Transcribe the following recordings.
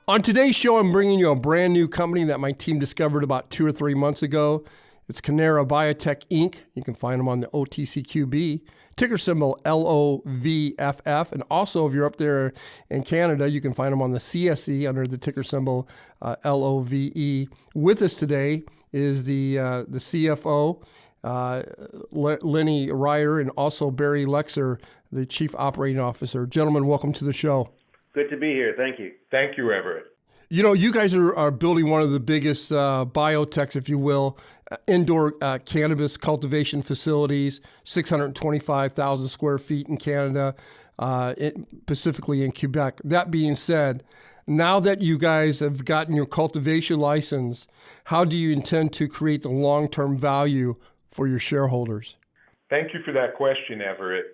On today's show, I'm bringing you a brand new company that my team discovered about 2 or 3 months ago. It's Cannara Biotech Inc. You can find them on the OTCQB, ticker symbol LOVFF. And also, if you're up there in Canada, you can find them on the CSE under the ticker symbol LOVE. With us today is the CFO, Lennie Ryer, and also Barry Laxer, the Chief Operating Officer. Gentlemen, welcome to the show. Good to be here. Thank you. Thank you, Everett. You know, you guys are building one of the biggest biotechs, if you will, indoor cannabis cultivation facilities, 625,000 square feet in Canada, specifically in Quebec. That being said, now that you guys have gotten your cultivation license, how do you intend to create the long-term value for your shareholders? Thank you for that question, Everett.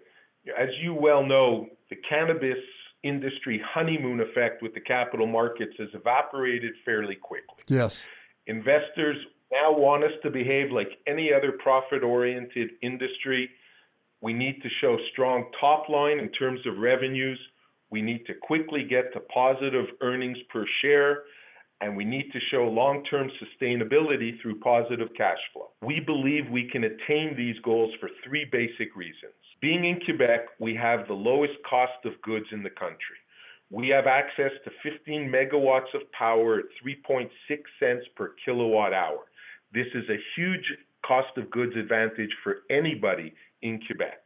As you well know, the cannabis industry honeymoon effect with the capital markets has evaporated fairly quickly. Yes. Investors now want us to behave like any other profit-oriented industry. We need to show strong top line in terms of revenues. We need to quickly get to positive earnings per share, and we need to show long-term sustainability through positive cash flow. We believe we can attain these goals for three basic reasons. Being in Quebec, we have the lowest cost of goods in the country. We have access to 15 megawatts of power at 3.6 cents per kilowatt hour. This is a huge cost of goods advantage for anybody in Quebec.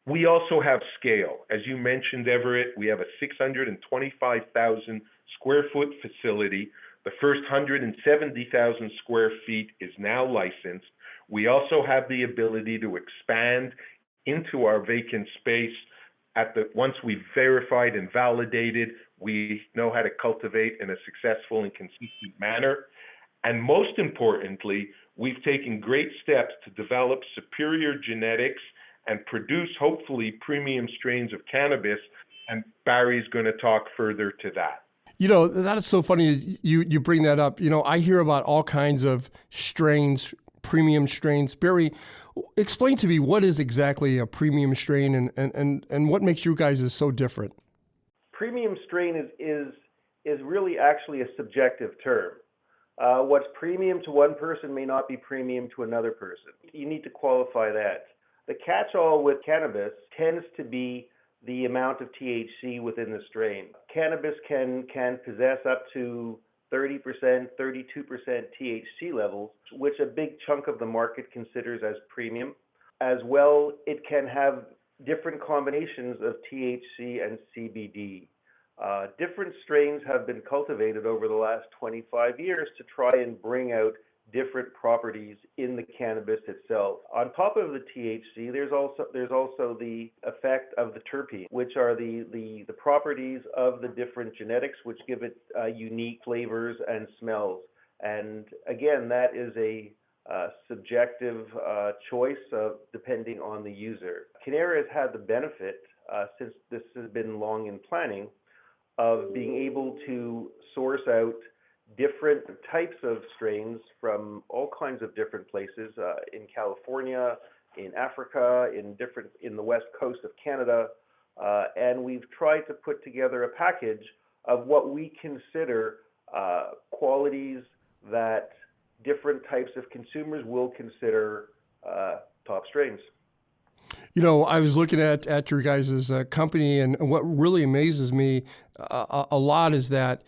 We also have scale. As you mentioned, Everett, we have a 625,000 square foot facility. The first 170,000 square feet is now licensed. We also have the ability to expand into our vacant space once we've verified and validated we know how to cultivate in a successful and consistent manner. And most importantly, we've taken great steps to develop superior genetics and produce, hopefully, premium strains of cannabis, and Barry's going to talk further to that. You know, that is so funny you bring that up. You know, I hear about all kinds of strains, premium strains. Barry, explain to me what is exactly a premium strain and what makes you guys so different? Premium strain is really actually a subjective term. What's premium to one person may not be premium to another person. You need to qualify that. The catch-all with cannabis tends to be the amount of THC within the strain. Cannabis can possess up to 30%, 32% THC levels, which a big chunk of the market considers as premium. As well, it can have different combinations of THC and CBD. Different strains have been cultivated over the last 25 years to try and bring out different properties in the cannabis itself. On top of the THC, there's also the effect of the terpene, which are the properties of the different genetics which give it unique flavors and smells. And again, that is a subjective choice depending on the user. Cannara has had the benefit, since this has been long in planning, of being able to source out different types of strains from all kinds of different places in California, in Africa, in the west coast of Canada, and we've tried to put together a package of what we consider qualities that different types of consumers will consider top strains. You know, I was looking at your guys' company, and what really amazes me a lot is that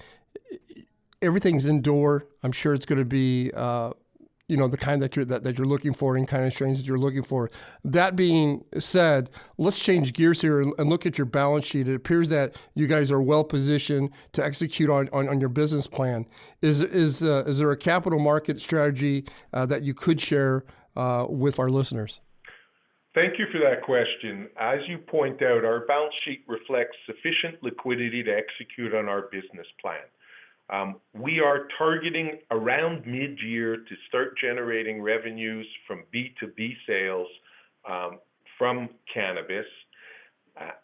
everything's indoor. I'm sure it's going to be, the kind that you're looking for and kind of strains that you're looking for. That being said, let's change gears here and look at your balance sheet. It appears that you guys are well positioned to execute on your business plan. Is there a capital market strategy that you could share with our listeners? Thank you for that question. As you point out, our balance sheet reflects sufficient liquidity to execute on our business plan. We are targeting around mid-year to start generating revenues from B2B sales from cannabis.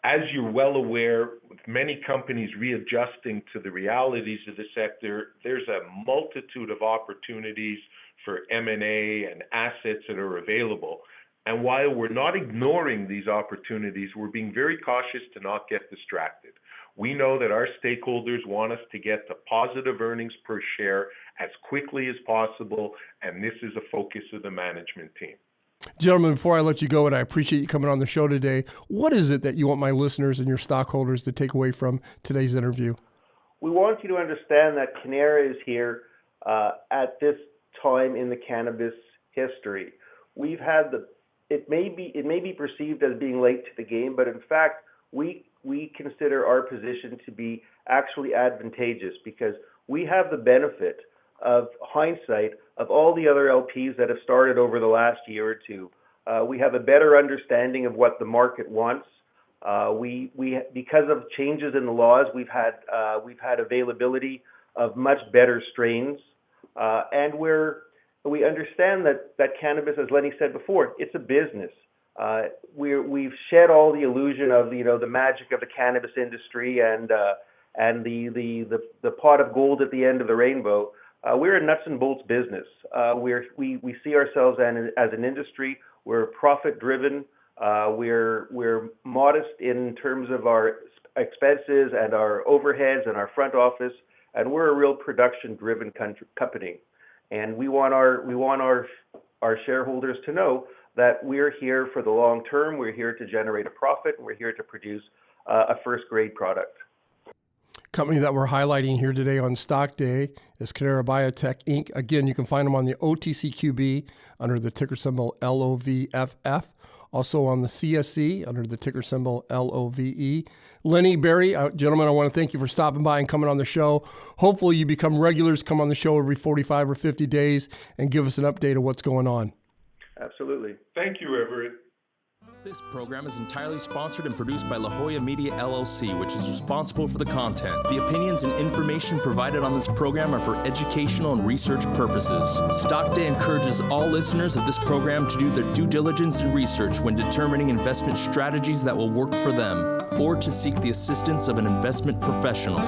As you're well aware, with many companies readjusting to the realities of the sector, there's a multitude of opportunities for M&A and assets that are available. And while we're not ignoring these opportunities, we're being very cautious to not get distracted. We know that our stakeholders want us to get to positive earnings per share as quickly as possible, and this is a focus of the management team. Gentlemen, before I let you go, and I appreciate you coming on the show today, what is it that you want my listeners and your stockholders to take away from today's interview? We want you to understand that Cannara is here at this time in the cannabis history. We've had it may be perceived as being late to the game, but in fact, we consider our position to be actually advantageous because we have the benefit of hindsight of all the other LPs that have started over the last year or two. We have a better understanding of what the market wants. Because of changes in the laws, we've had availability of much better strains, and we understand that cannabis, as Lennie said before, it's a business. We've shed all the illusion of the magic of the cannabis industry and the pot of gold at the end of the rainbow. We're a nuts and bolts business. We see ourselves as an industry. We're profit driven. We're modest in terms of our expenses and our overheads and our front office, and we're a real production driven company. And we want our shareholders to know that we're here for the long term. We're here to generate a profit, and we're here to produce a first grade product. Company that we're highlighting here today on Stock Day is Cannara Biotech Inc. Again, you can find them on the OTCQB under the ticker symbol LOVFF. Also on the CSE under the ticker symbol LOVE. Lennie, Barry, gentlemen, I want to thank you for stopping by and coming on the show. Hopefully you become regulars, come on the show every 45 or 50 days and give us an update of what's going on. Absolutely. Thank you, Everett. This program is entirely sponsored and produced by La Jolla Media LLC, which is responsible for the content. The opinions and information provided on this program are for educational and research purposes. Stock Day encourages all listeners of this program to do their due diligence and research when determining investment strategies that will work for them, or to seek the assistance of an investment professional.